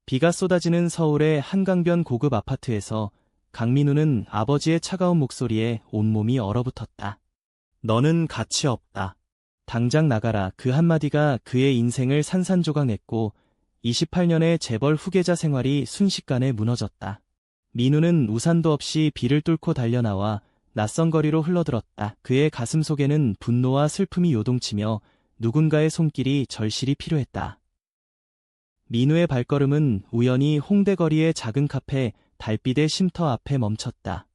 비가 쏟아지는 서울의 한강변 고급 아파트에서 강민우는 아버지의 차가운 목소리에 온몸이 얼어붙었다. 너는 가치 없다. 당장 나가라. 그 한마디가 그의 인생을 산산조각냈고 28년의 재벌 후계자 생활이 순식간에 무너졌다. 민우는 우산도 없이 비를 뚫고 달려나와 낯선 거리로 흘러들었다. 그의 가슴 속에는 분노와 슬픔이 요동치며 누군가의 손길이 절실히 필요했다. 민우의 발걸음은 우연히 홍대거리의 작은 카페 달빛의 쉼터 앞에 멈췄다.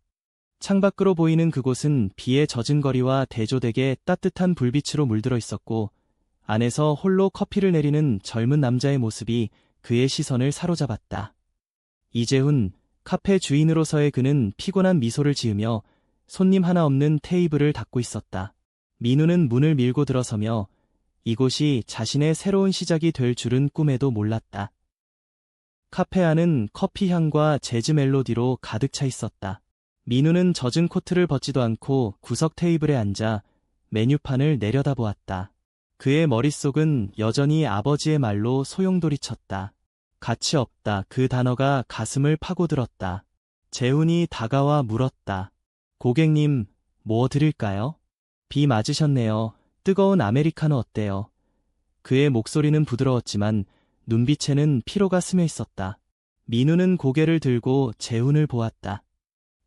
창밖으로 보이는 그곳은 비에 젖은 거리와 대조되게 따뜻한 불빛으로 물들어 있었고 안에서 홀로 커피를 내리는 젊은 남자의 모습이 그의 시선을 사로잡았다. 이재훈, 카페 주인으로서의 그는 피곤한 미소를 지으며 손님 하나 없는 테이블을 닦고 있었다. 민우는 문을 밀고 들어서며 이곳이 자신의 새로운 시작이 될 줄은 꿈에도 몰랐다. 카페 안은 커피 향과 재즈 멜로디로 가득 차 있었다. 민우는 젖은 코트를 벗지도 않고 구석 테이블에 앉아 메뉴판을 내려다보았다. 그의 머릿속은 여전히 아버지의 말로 소용돌이쳤다. 가치 없다. 그 단어가 가슴을 파고들었다. 재훈이 다가와 물었다. 고객님, 뭐 드릴까요? 비 맞으셨네요. 뜨거운 아메리카노 어때요? 그의 목소리는 부드러웠지만 눈빛에는 피로가 스며 있었다. 민우는 고개를 들고 재훈을 보았다.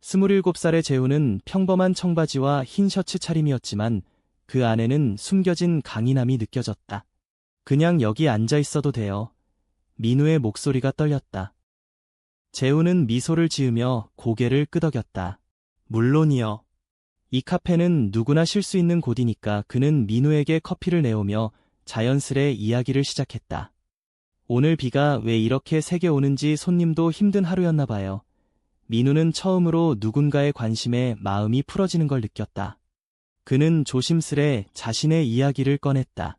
27살의 재훈은 평범한 청바지와 흰 셔츠 차림이었지만 그 안에는 숨겨진 강인함이 느껴졌다. 그냥 여기 앉아 있어도 돼요. 민우의 목소리가 떨렸다. 재훈은 미소를 지으며 고개를 끄덕였다. 물론이요. 이 카페는 누구나 쉴 수 있는 곳이니까. 그는 민우에게 커피를 내오며 자연스레 이야기를 시작했다. 오늘 비가 왜 이렇게 세게 오는지 손님도 힘든 하루였나 봐요. 민우는 처음으로 누군가의 관심에 마음이 풀어지는 걸 느꼈다. 그는 조심스레 자신의 이야기를 꺼냈다.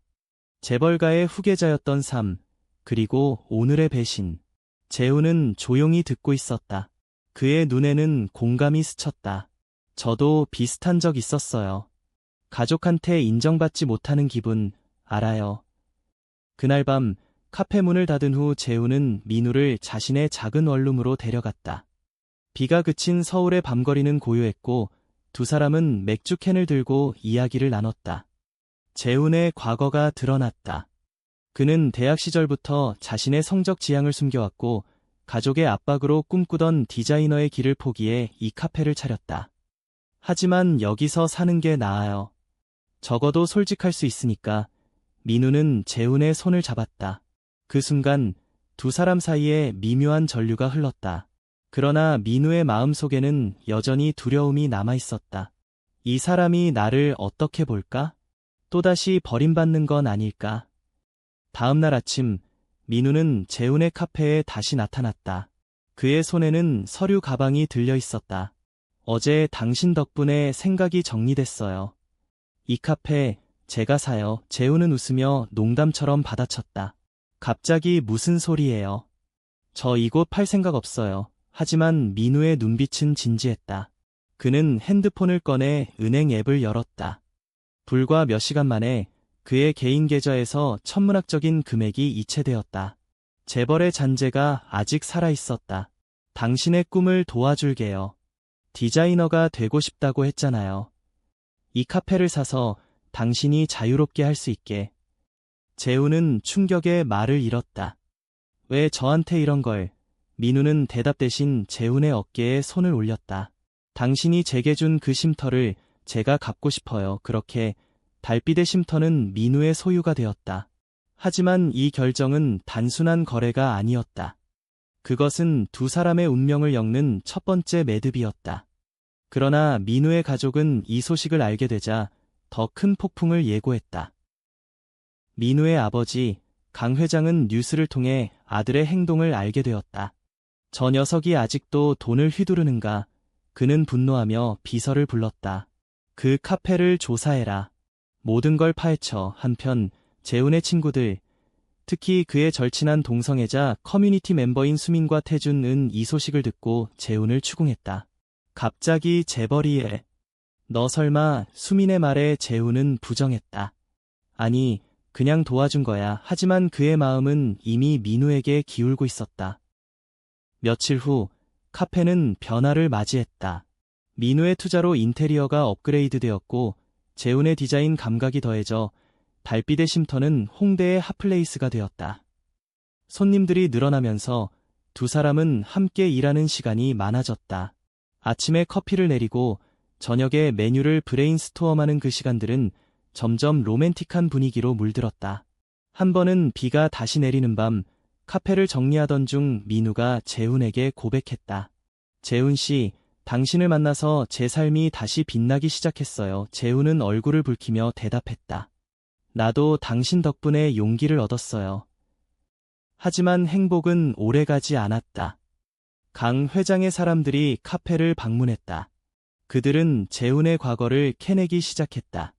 재벌가의 후계자였던 삶, 그리고 오늘의 배신. 재훈은 조용히 듣고 있었다. 그의 눈에는 공감이 스쳤다. 저도 비슷한 적 있었어요. 가족한테 인정받지 못하는 기분 알아요. 그날 밤 카페 문을 닫은 후 재훈은 민우를 자신의 작은 원룸으로 데려갔다. 비가 그친 서울의 밤거리는 고요했고 두 사람은 맥주캔을 들고 이야기를 나눴다. 재훈의 과거가 드러났다. 그는 대학 시절부터 자신의 성적 지향을 숨겨왔고 가족의 압박으로 꿈꾸던 디자이너의 길을 포기해 이 카페를 차렸다. 하지만 여기서 사는 게 나아요. 적어도 솔직할 수 있으니까. 민우는 재훈의 손을 잡았다. 그 순간 두 사람 사이에 미묘한 전류가 흘렀다. 그러나 민우의 마음속에는 여전히 두려움이 남아있었다. 이 사람이 나를 어떻게 볼까? 또다시 버림받는 건 아닐까? 다음 날 아침, 민우는 재훈의 카페에 다시 나타났다. 그의 손에는 서류 가방이 들려 있었다. 어제 당신 덕분에 생각이 정리됐어요. 이 카페 제가 사요. 재훈은 웃으며 농담처럼 받아쳤다. 갑자기 무슨 소리예요? 저 이곳 팔 생각 없어요. 하지만 민우의 눈빛은 진지했다. 그는 핸드폰을 꺼내 은행 앱을 열었다. 불과 몇 시간 만에 그의 개인 계좌에서 천문학적인 금액이 이체되었다. 재벌의 잔재가 아직 살아있었다. 당신의 꿈을 도와줄게요. 디자이너가 되고 싶다고 했잖아요. 이 카페를 사서 당신이 자유롭게 할 수 있게. 재훈은 충격에 말을 잃었다. 왜 저한테 이런 걸? 민우는 대답 대신 재훈의 어깨에 손을 올렸다. 당신이 제게 준 그 쉼터를 제가 갖고 싶어요. 그렇게 달빛의 쉼터는 민우의 소유가 되었다. 하지만 이 결정은 단순한 거래가 아니었다. 그것은 두 사람의 운명을 엮는 첫 번째 매듭이었다. 그러나 민우의 가족은 이 소식을 알게 되자 더 큰 폭풍을 예고했다. 민우의 아버지, 강 회장은 뉴스를 통해 아들의 행동을 알게 되었다. 저 녀석이 아직도 돈을 휘두르는가? 그는 분노하며 비서를 불렀다. 그 카페를 조사해라. 모든 걸 파헤쳐. 한편 재훈의 친구들, 특히 그의 절친한 동성애자 커뮤니티 멤버인 수민과 태준은 이 소식을 듣고 재훈을 추궁했다. 갑자기 재벌이 너 설마? 수민의 말에 재훈은 부정했다. 아니, 그냥 도와준 거야. 하지만 그의 마음은 이미 민우에게 기울고 있었다. 며칠 후 카페는 변화를 맞이했다. 민우의 투자로 인테리어가 업그레이드 되었고 재훈의 디자인 감각이 더해져 달빛의 쉼터는 홍대의 핫플레이스가 되었다. 손님들이 늘어나면서 두 사람은 함께 일하는 시간이 많아졌다. 아침에 커피를 내리고 저녁에 메뉴를 브레인스토엄하는 그 시간들은 점점 로맨틱한 분위기로 물들었다. 한 번은 비가 다시 내리는 밤 카페를 정리하던 중 민우가 재훈에게 고백했다. 재훈 씨, 당신을 만나서 제 삶이 다시 빛나기 시작했어요. 재훈은 얼굴을 붉히며 대답했다. 나도 당신 덕분에 용기를 얻었어요. 하지만 행복은 오래가지 않았다. 강 회장의 사람들이 카페를 방문했다. 그들은 재훈의 과거를 캐내기 시작했다.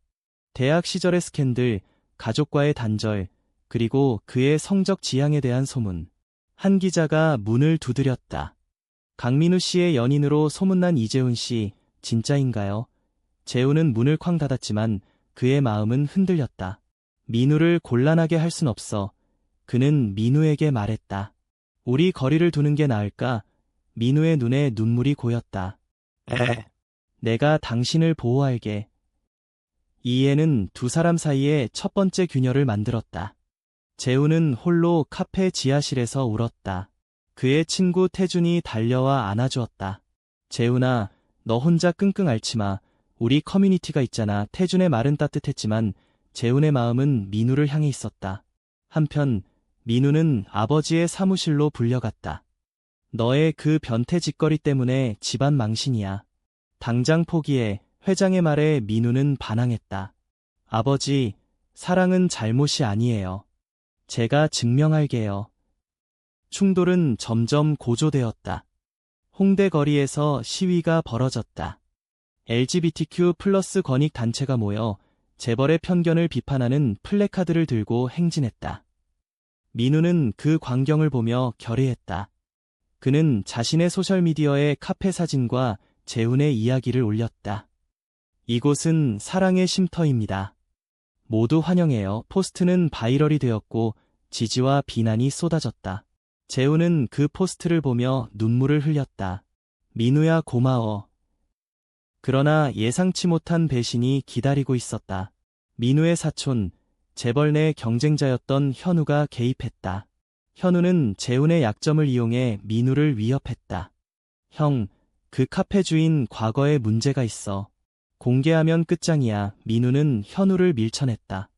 대학 시절의 스캔들, 가족과의 단절, 그리고 그의 성적 지향에 대한 소문. 한 기자가 문을 두드렸다. 강민우 씨의 연인으로 소문난 이재훈 씨, 진짜인가요? 재훈은 문을 쾅 닫았지만 그의 마음은 흔들렸다. 민우를 곤란하게 할 순 없어. 그는 민우에게 말했다. 우리 거리를 두는 게 나을까? 민우의 눈에 눈물이 고였다. 내가 당신을 보호할게. 이 예는 두 사람 사이에 첫 번째 균열을 만들었다. 재훈은 홀로 카페 지하실에서 울었다. 그의 친구 태준이 달려와 안아주었다. 재훈아, 너 혼자 끙끙 앓지 마. 우리 커뮤니티가 있잖아. 태준의 말은 따뜻했지만 재훈의 마음은 민우를 향해 있었다. 한편 민우는 아버지의 사무실로 불려갔다. 너의 그 변태 짓거리 때문에 집안 망신이야. 당장 포기해. 회장의 말에 민우는 반항했다. 아버지, 사랑은 잘못이 아니에요. 제가 증명할게요. 충돌은 점점 고조되었다. 홍대 거리에서 시위가 벌어졌다. LGBTQ+ 권익 단체가 모여 재벌의 편견을 비판하는 플래카드를 들고 행진했다. 민우는 그 광경을 보며 결의했다. 그는 자신의 소셜미디어에 카페 사진과 재훈의 이야기를 올렸다. 이곳은 사랑의 쉼터입니다. 모두 환영해요. 포스트는 바이럴이 되었고 지지와 비난이 쏟아졌다. 재훈은 그 포스트를 보며 눈물을 흘렸다. 민우야 고마워. 그러나 예상치 못한 배신이 기다리고 있었다. 민우의 사촌, 재벌 내 경쟁자였던 현우가 개입했다. 현우는 재훈의 약점을 이용해 민우를 위협했다. 형, 그 카페 주인 과거에 문제가 있어. 공개하면 끝장이야. 민우는 현우를 밀쳐냈다.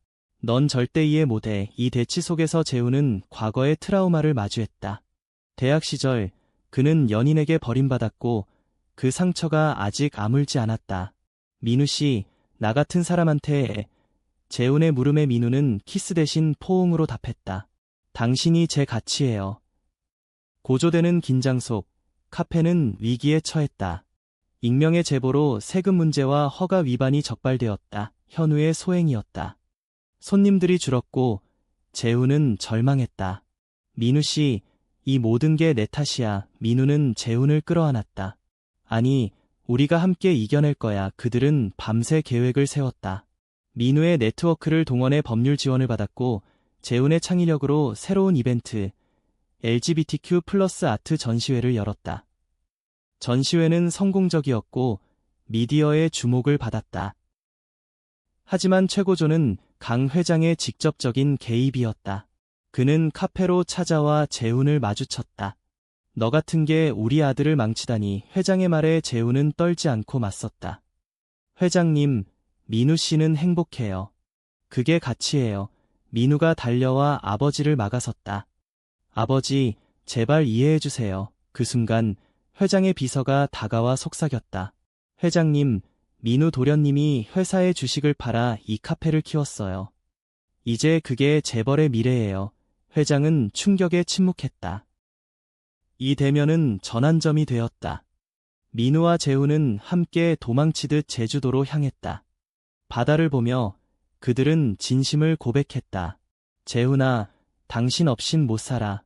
넌 절대 이해 못해. 이 대치 속에서 재훈은 과거의 트라우마를 마주했다. 대학 시절 그는 연인에게 버림받았고 그 상처가 아직 아물지 않았다. 민우 씨, 나 같은 사람한테. 재훈의 물음에 민우는 키스 대신 포옹으로 답했다. 당신이 제 가치예요. 고조되는 긴장 속 카페는 위기에 처했다. 익명의 제보로 세금 문제와 허가 위반이 적발되었다. 현우의 소행이었다. 손님들이 줄었고 재훈은 절망했다. 민우 씨, 이 모든 게 내 탓이야. 민우는 재훈을 끌어안았다. 아니, 우리가 함께 이겨낼 거야. 그들은 밤새 계획을 세웠다. 민우의 네트워크를 동원해 법률 지원을 받았고 재훈의 창의력으로 새로운 이벤트, LGBTQ+ 아트 전시회를 열었다. 전시회는 성공적이었고 미디어의 주목을 받았다. 하지만 최고조는 강 회장의 직접적인 개입이었다. 그는 카페로 찾아와 재훈을 마주쳤다. 너 같은 게 우리 아들을 망치다니. 회장의 말에 재훈은 떨지 않고 맞섰다. 회장님, 민우 씨는 행복해요. 그게 가치예요. 민우가 달려와 아버지를 막아섰다. 아버지, 제발 이해해주세요. 그 순간 회장의 비서가 다가와 속삭였다. 회장님, 민우 도련님이 회사의 주식을 팔아 이 카페를 키웠어요. 이제 그게 재벌의 미래예요. 회장은 충격에 침묵했다. 이 대면은 전환점이 되었다. 민우와 재훈은 함께 도망치듯 제주도로 향했다. 바다를 보며 그들은 진심을 고백했다. 재훈아, 당신 없인 못 살아.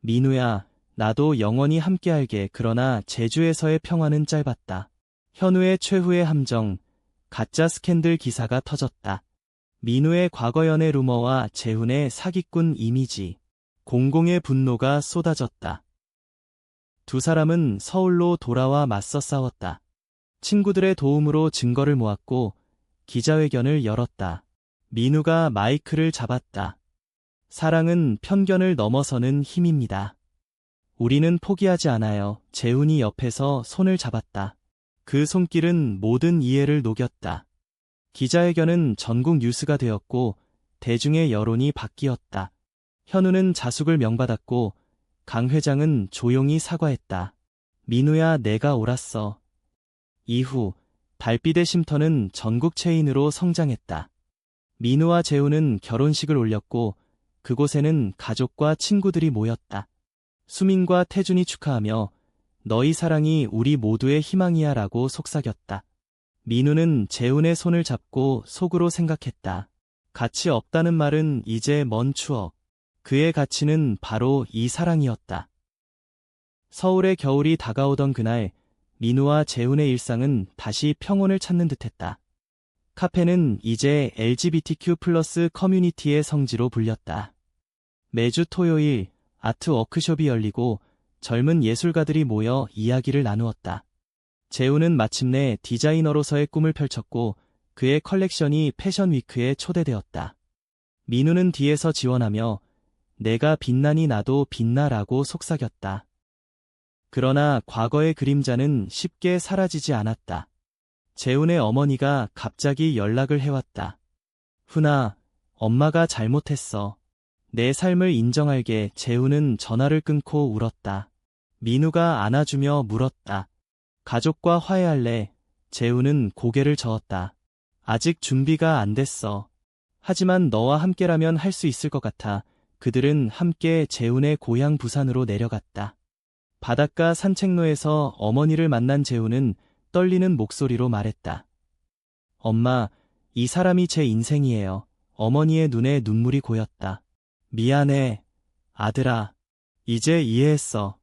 민우야, 나도 영원히 함께할게. 그러나 제주에서의 평화는 짧았다. 현우의 최후의 함정, 가짜 스캔들 기사가 터졌다. 민우의 과거 연애 루머와 재훈의 사기꾼 이미지, 공공의 분노가 쏟아졌다. 두 사람은 서울로 돌아와 맞서 싸웠다. 친구들의 도움으로 증거를 모았고 기자회견을 열었다. 민우가 마이크를 잡았다. 사랑은 편견을 넘어서는 힘입니다. 우리는 포기하지 않아요. 재훈이 옆에서 손을 잡았다. 그 손길은 모든 이해를 녹였다. 기자회견은 전국 뉴스가 되었고 대중의 여론이 바뀌었다. 현우는 자숙을 명받았고 강 회장은 조용히 사과했다. 민우야, 내가 옳았어. 이후 달빛의 쉼터는 전국 체인으로 성장했다. 민우와 재훈은 결혼식을 올렸고 그곳에는 가족과 친구들이 모였다. 수민과 태준이 축하하며 너희 사랑이 우리 모두의 희망이야 라고 속삭였다. 민우는 재훈의 손을 잡고 속으로 생각했다. 가치 없다는 말은 이제 먼 추억. 그의 가치는 바로 이 사랑이었다. 서울의 겨울이 다가오던 그날, 민우와 재훈의 일상은 다시 평온을 찾는 듯했다. 카페는 이제 LGBTQ+ 커뮤니티의 성지로 불렸다. 매주 토요일 아트 워크숍이 열리고 젊은 예술가들이 모여 이야기를 나누었다. 재훈은 마침내 디자이너로서의 꿈을 펼쳤고 그의 컬렉션이 패션 위크에 초대되었다. 민우는 뒤에서 지원하며 내가 빛나니 나도 빛나라고 속삭였다. 그러나 과거의 그림자는 쉽게 사라지지 않았다. 재훈의 어머니가 갑자기 연락을 해왔다. 훈아, 엄마가 잘못했어. 내 삶을 인정할게. 재훈은 전화를 끊고 울었다. 민우가 안아주며 물었다. 가족과 화해할래? 재훈은 고개를 저었다. 아직 준비가 안 됐어. 하지만 너와 함께라면 할 수 있을 것 같아. 그들은 함께 재훈의 고향 부산으로 내려갔다. 바닷가 산책로에서 어머니를 만난 재훈은 떨리는 목소리로 말했다. 엄마, 이 사람이 제 인생이에요. 어머니의 눈에 눈물이 고였다. 미안해, 아들아. 이제 이해했어.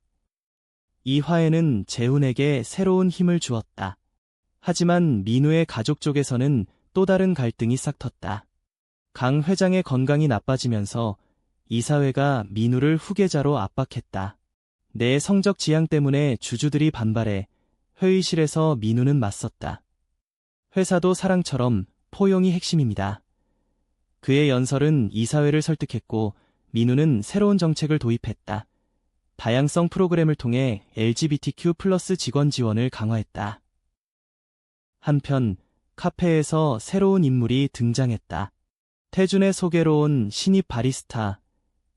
이 화해는 재훈에게 새로운 힘을 주었다. 하지만 민우의 가족 쪽에서는 또 다른 갈등이 싹텄다. 강 회장의 건강이 나빠지면서 이사회가 민우를 후계자로 압박했다. 내 성적 지향 때문에 주주들이 반발해 회의실에서 민우는 맞섰다. 회사도 사랑처럼 포용이 핵심입니다. 그의 연설은 이사회를 설득했고 민우는 새로운 정책을 도입했다. 다양성 프로그램을 통해 LGBTQ+ 직원 지원을 강화했다. 한편 카페에서 새로운 인물이 등장했다. 태준의 소개로 온 신입 바리스타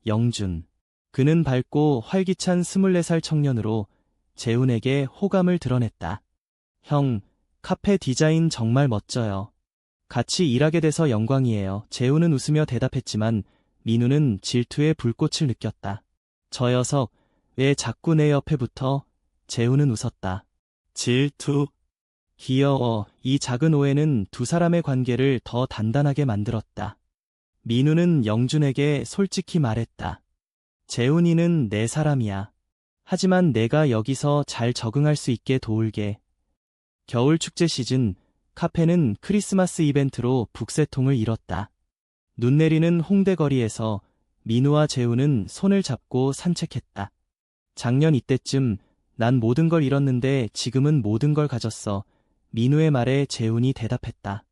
영준. 그는 밝고 활기찬 24살 청년으로 재훈에게 호감을 드러냈다. 형, 카페 디자인 정말 멋져요. 같이 일하게 돼서 영광이에요. 재훈은 웃으며 대답했지만 민우는 질투의 불꽃을 느꼈다. 저 녀석, 왜 자꾸 내 옆에 붙어? 재훈은 웃었다. 질투? 귀여워. 이 작은 오해는 두 사람의 관계를 더 단단하게 만들었다. 민우는 영준에게 솔직히 말했다. 재훈이는 내 사람이야. 하지만 내가 여기서 잘 적응할 수 있게 도울게. 겨울 축제 시즌, 카페는 크리스마스 이벤트로 북새통을 이뤘다. 눈 내리는 홍대 거리에서 민우와 재훈은 손을 잡고 산책했다. 작년 이때쯤 난 모든 걸 잃었는데 지금은 모든 걸 가졌어. 민우의 말에 재훈이 대답했다.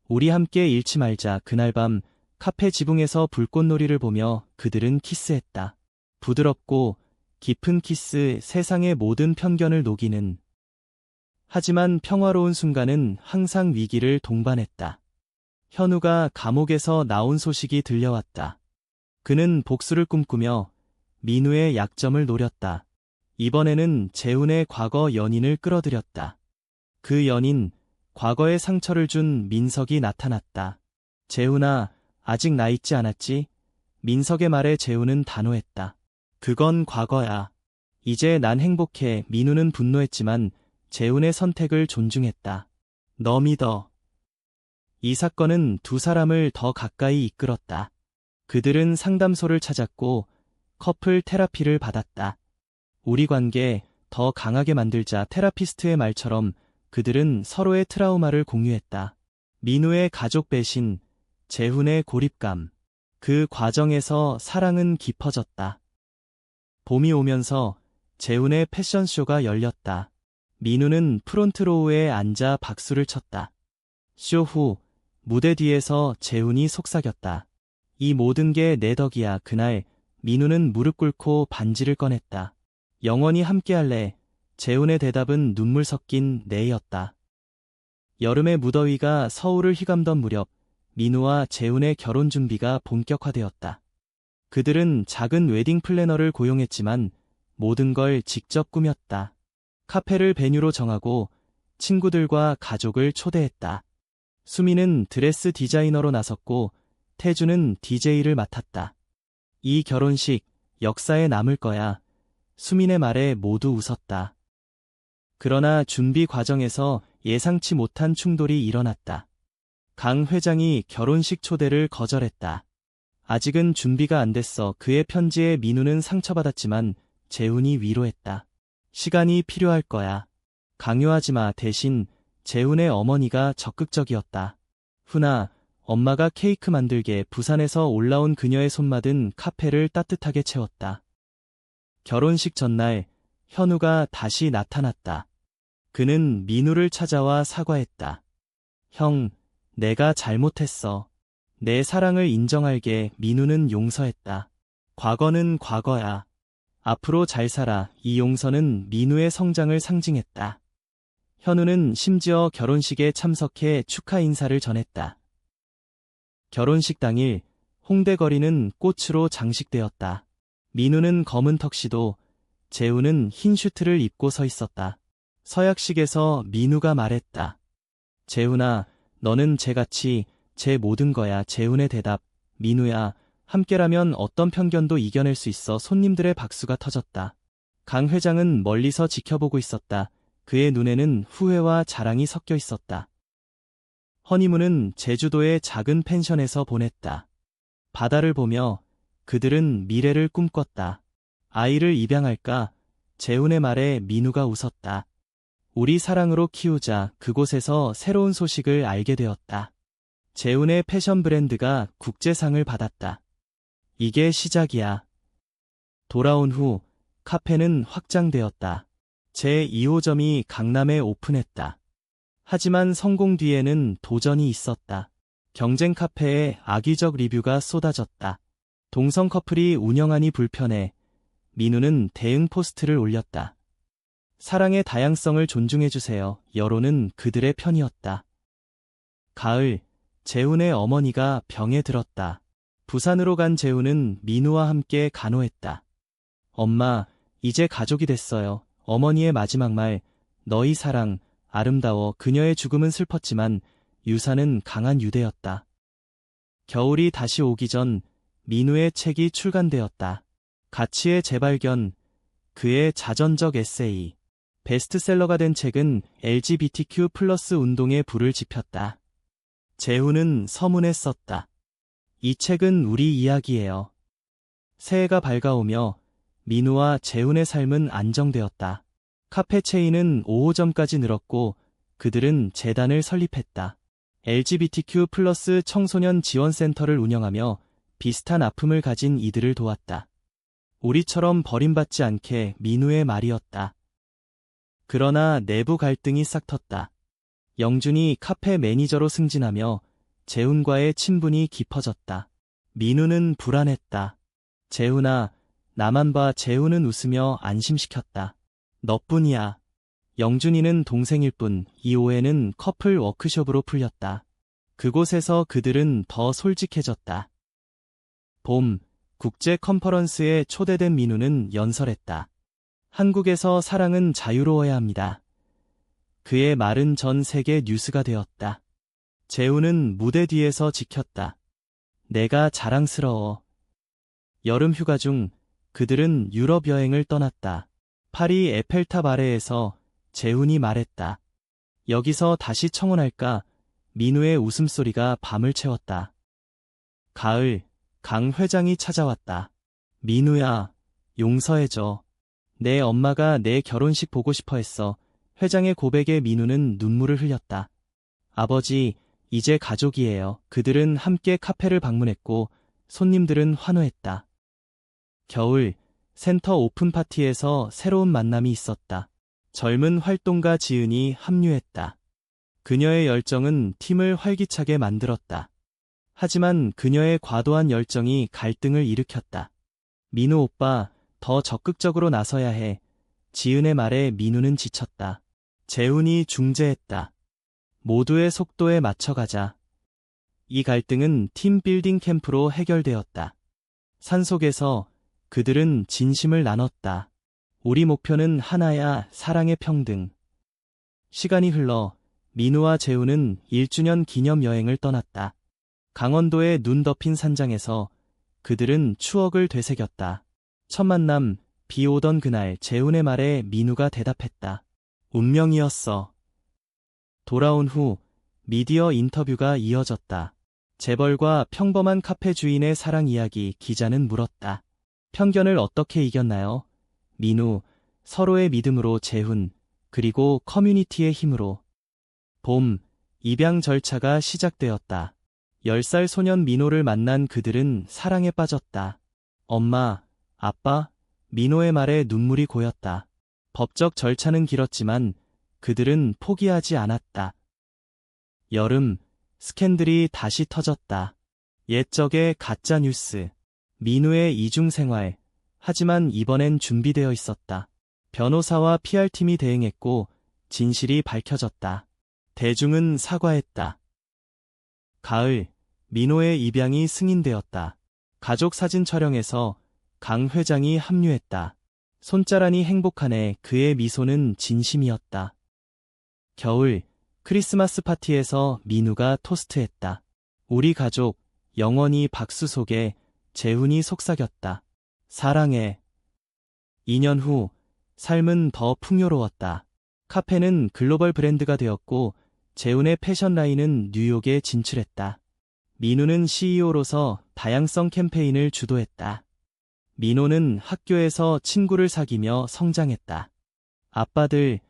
우리 함께 잃지 말자. 그날 밤 카페 지붕에서 불꽃놀이를 보며 그들은 키스했다. 부드럽고 깊은 키스, 세상의 모든 편견을 녹이는. 하지만 평화로운 순간은 항상 위기를 동반했다. 현우가 감옥에서 나온 소식이 들려왔다. 그는 복수를 꿈꾸며 민우의 약점을 노렸다. 이번에는 재훈의 과거 연인을 끌어들였다. 그 연인, 과거의 상처를 준 민석이 나타났다. 재훈아, 아직 나 잊지 않았지? 민석의 말에 재훈은 단호했다. 그건 과거야. 이제 난 행복해. 민우는 분노했지만 재훈의 선택을 존중했다. 너 믿어. 이 사건은 두 사람을 더 가까이 이끌었다. 그들은 상담소를 찾았고 커플 테라피를 받았다. 우리 관계 더 강하게 만들자. 테라피스트의 말처럼 그들은 서로의 트라우마를 공유했다. 민우의 가족 배신, 재훈의 고립감. 그 과정에서 사랑은 깊어졌다. 봄이 오면서 재훈의 패션쇼가 열렸다. 민우는 프론트로우에 앉아 박수를 쳤다. 쇼 후 무대 뒤에서 재훈이 속삭였다. 이 모든 게 내 덕이야. 그날 민우는 무릎 꿇고 반지를 꺼냈다. 영원히 함께할래. 재훈의 대답은 눈물 섞인 네였다. 여름의 무더위가 서울을 휘감던 무렵 민우와 재훈의 결혼 준비가 본격화되었다. 그들은 작은 웨딩 플래너를 고용했지만 모든 걸 직접 꾸몄다. 카페를 베뉴로 정하고 친구들과 가족을 초대했다. 수미는 드레스 디자이너로 나섰고 태주는 DJ를 맡았다. 이 결혼식 역사에 남을 거야. 수민의 말에 모두 웃었다. 그러나 준비 과정에서 예상치 못한 충돌이 일어났다. 강 회장이 결혼식 초대를 거절했다. 아직은 준비가 안 됐어. 그의 편지에 민우는 상처받았지만 재훈이 위로했다. 시간이 필요할 거야. 강요하지 마. 대신 재훈의 어머니가 적극적이었다. 훈아, 엄마가 케이크 만들게. 부산에서 올라온 그녀의 손맛은 카페를 따뜻하게 채웠다. 결혼식 전날 현우가 다시 나타났다. 그는 민우를 찾아와 사과했다. 형, 내가 잘못했어. 내 사랑을 인정할게. 민우는 용서했다. 과거는 과거야. 앞으로 잘 살아. 이 용서는 민우의 성장을 상징했다. 현우는 심지어 결혼식에 참석해 축하 인사를 전했다. 결혼식 당일 홍대 거리는 꽃으로 장식되었다. 민우는 검은 턱시도, 재훈은 흰 슈트를 입고 서 있었다. 서약식에서 민우가 말했다. 재훈아, 너는 제 가치, 제 모든 거야. 재훈의 대답. 민우야, 함께라면 어떤 편견도 이겨낼 수 있어. 손님들의 박수가 터졌다. 강 회장은 멀리서 지켜보고 있었다. 그의 눈에는 후회와 자랑이 섞여 있었다. 허니문은 제주도의 작은 펜션에서 보냈다. 바다를 보며 그들은 미래를 꿈꿨다. 아이를 입양할까? 재훈의 말에 민우가 웃었다. 우리 사랑으로 키우자. 그곳에서 새로운 소식을 알게 되었다. 재훈의 패션 브랜드가 국제상을 받았다. 이게 시작이야. 돌아온 후 카페는 확장되었다. 제2호점이 강남에 오픈했다. 하지만 성공 뒤에는 도전이 있었다. 경쟁 카페에 악의적 리뷰가 쏟아졌다. 동성 커플이 운영하니 불편해. 민우는 대응 포스트를 올렸다. 사랑의 다양성을 존중해주세요. 여론은 그들의 편이었다. 가을, 재훈의 어머니가 병에 들었다. 부산으로 간 재훈은 민우와 함께 간호했다. 엄마, 이제 가족이 됐어요. 어머니의 마지막 말, 너희 사랑, 아름다워. 그녀의 죽음은 슬펐지만 유사는 강한 유대였다. 겨울이 다시 오기 전 민우의 책이 출간되었다. 가치의 재발견, 그의 자전적 에세이. 베스트셀러가 된 책은 LGBTQ+ 운동에 불을 지폈다. 재훈은 서문에 썼다. 이 책은 우리 이야기예요. 새해가 밝아오며 민우와 재훈의 삶은 안정되었다. 카페 체인은 5호점까지 늘었고 그들은 재단을 설립했다. LGBTQ+ 청소년 지원센터를 운영하며 비슷한 아픔을 가진 이들을 도왔다. 우리처럼 버림받지 않게. 민우의 말이었다. 그러나 내부 갈등이 싹텄다. 영준이 카페 매니저로 승진하며 재훈과의 친분이 깊어졌다. 민우는 불안했다. 재훈아, 나만 봐. 재훈은 웃으며 안심시켰다. 너뿐이야. 영준이는 동생일 뿐. 이 오해는 커플 워크숍으로 풀렸다. 그곳에서 그들은 더 솔직해졌다. 봄, 국제 컨퍼런스에 초대된 민우는 연설했다. 한국에서 사랑은 자유로워야 합니다. 그의 말은 전 세계 뉴스가 되었다. 재훈은 무대 뒤에서 지켰다. 내가 자랑스러워. 여름 휴가 중 그들은 유럽 여행을 떠났다. 파리 에펠탑 아래에서 재훈이 말했다. 여기서 다시 청혼할까? 민우의 웃음소리가 밤을 채웠다. 가을, 강 회장이 찾아왔다. 민우야, 용서해줘. 내 엄마가 내 결혼식 보고 싶어 했어. 회장의 고백에 민우는 눈물을 흘렸다. 아버지, 이제 가족이에요. 그들은 함께 카페를 방문했고 손님들은 환호했다. 겨울, 센터 오픈 파티에서 새로운 만남이 있었다. 젊은 활동가 지은이 합류했다. 그녀의 열정은 팀을 활기차게 만들었다. 하지만 그녀의 과도한 열정이 갈등을 일으켰다. 민우 오빠, 더 적극적으로 나서야 해. 지은의 말에 민우는 지쳤다. 재훈이 중재했다. 모두의 속도에 맞춰가자. 이 갈등은 팀 빌딩 캠프로 해결되었다. 산속에서 그들은 진심을 나눴다. 우리 목표는 하나야, 사랑의 평등. 시간이 흘러 민우와 재훈은 1주년 기념 여행을 떠났다. 강원도의 눈 덮인 산장에서 그들은 추억을 되새겼다. 첫 만남, 비 오던 그날 재훈의 말에 민우가 대답했다. 운명이었어. 돌아온 후 미디어 인터뷰가 이어졌다. 재벌과 평범한 카페 주인의 사랑 이야기. 기자는 물었다. 편견을 어떻게 이겼나요? 민우, 서로의 믿음으로. 재훈, 그리고 커뮤니티의 힘으로. 봄, 입양 절차가 시작되었다. 10살 소년 민호를 만난 그들은 사랑에 빠졌다. 엄마, 아빠, 민호의 말에 눈물이 고였다. 법적 절차는 길었지만 그들은 포기하지 않았다. 여름, 스캔들이 다시 터졌다. 옛적의 가짜 뉴스, 민우의 이중생활. 하지만 이번엔 준비되어 있었다. 변호사와 PR팀이 대응했고 진실이 밝혀졌다. 대중은 사과했다. 가을, 민호의 입양이 승인되었다. 가족 사진 촬영에서 강 회장이 합류했다. 손자란이 행복하네. 그의 미소는 진심이었다. 겨울, 크리스마스 파티에서 민우가 토스트했다. 우리 가족, 영원히. 박수 속에 재훈이 속삭였다. 사랑해. 2년 후, 삶은 더 풍요로웠다. 카페는 글로벌 브랜드가 되었고 재훈의 패션 라인은 뉴욕에 진출했다. 민우는 CEO로서 다양성 캠페인을 주도했다. 민호는 학교에서 친구를 사귀며 성장했다. 아빠들,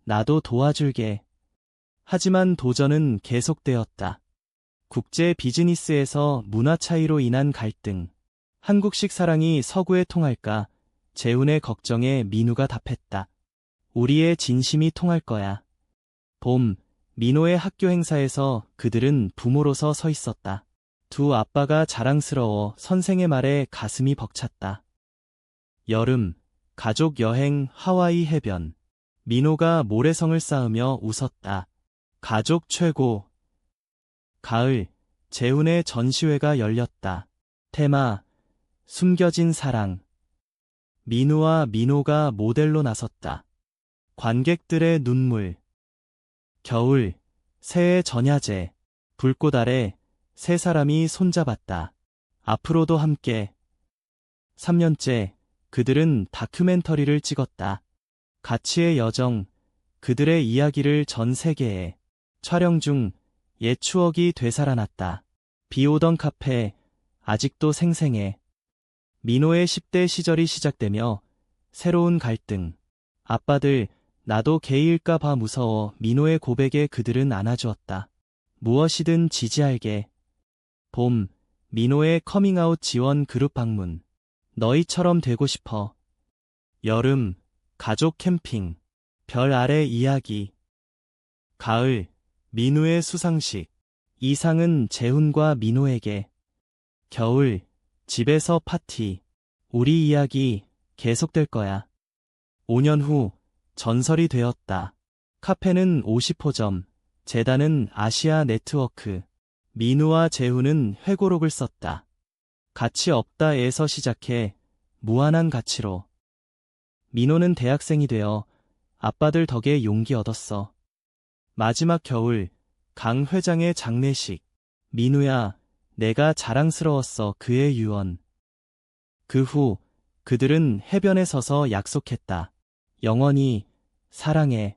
나도 도와줄게. 하지만 도전은 계속되었다. 국제 비즈니스에서 문화 차이로 인한 갈등. 한국식 사랑이 서구에 통할까? 재훈의 걱정에 민우가 답했다. 우리의 진심이 통할 거야. 봄, 민호의 학교 행사에서 그들은 부모로서 서 있었다. 두 아빠가 자랑스러워. 선생의 말에 가슴이 벅찼다. 여름, 가족 여행. 하와이 해변. 민호가 모래성을 쌓으며 웃었다. 가족 최고. 가을, 재훈의 전시회가 열렸다. 테마, 숨겨진 사랑. 민우와 민호가 모델로 나섰다. 관객들의 눈물. 겨울, 새해 전야제. 불꽃 아래 세 사람이 손잡았다. 앞으로도 함께. 3년째 그들은 다큐멘터리를 찍었다. 가치의 여정, 그들의 이야기를 전 세계에. 촬영 중 옛 추억이 되살아났다. 비 오던 카페, 아직도 생생해. 민호의 10대 시절이 시작되며 새로운 갈등. 아빠들, 나도 게이일까 봐 무서워. 민호의 고백에 그들은 안아주었다. 무엇이든 지지할게. 봄, 민호의 커밍아웃 지원 그룹 방문. 너희처럼 되고 싶어. 여름, 가족 캠핑. 별 아래 이야기. 가을, 민우의 수상식. 이 상은 재훈과 민호에게. 겨울, 집에서 파티. 우리 이야기 계속될 거야. 5년 후, 전설이 되었다. 카페는 50호점, 재단은 아시아 네트워크. 민우와 재훈은 회고록을 썼다. 가치 없다에서 시작해 무한한 가치로. 민호는 대학생이 되어 아빠들 덕에 용기 얻었어. 마지막 겨울, 강 회장의 장례식. 민우야, 내가 자랑스러웠어. 그의 유언. 그 후 그들은 해변에 서서 약속했다. 영원히 사랑해.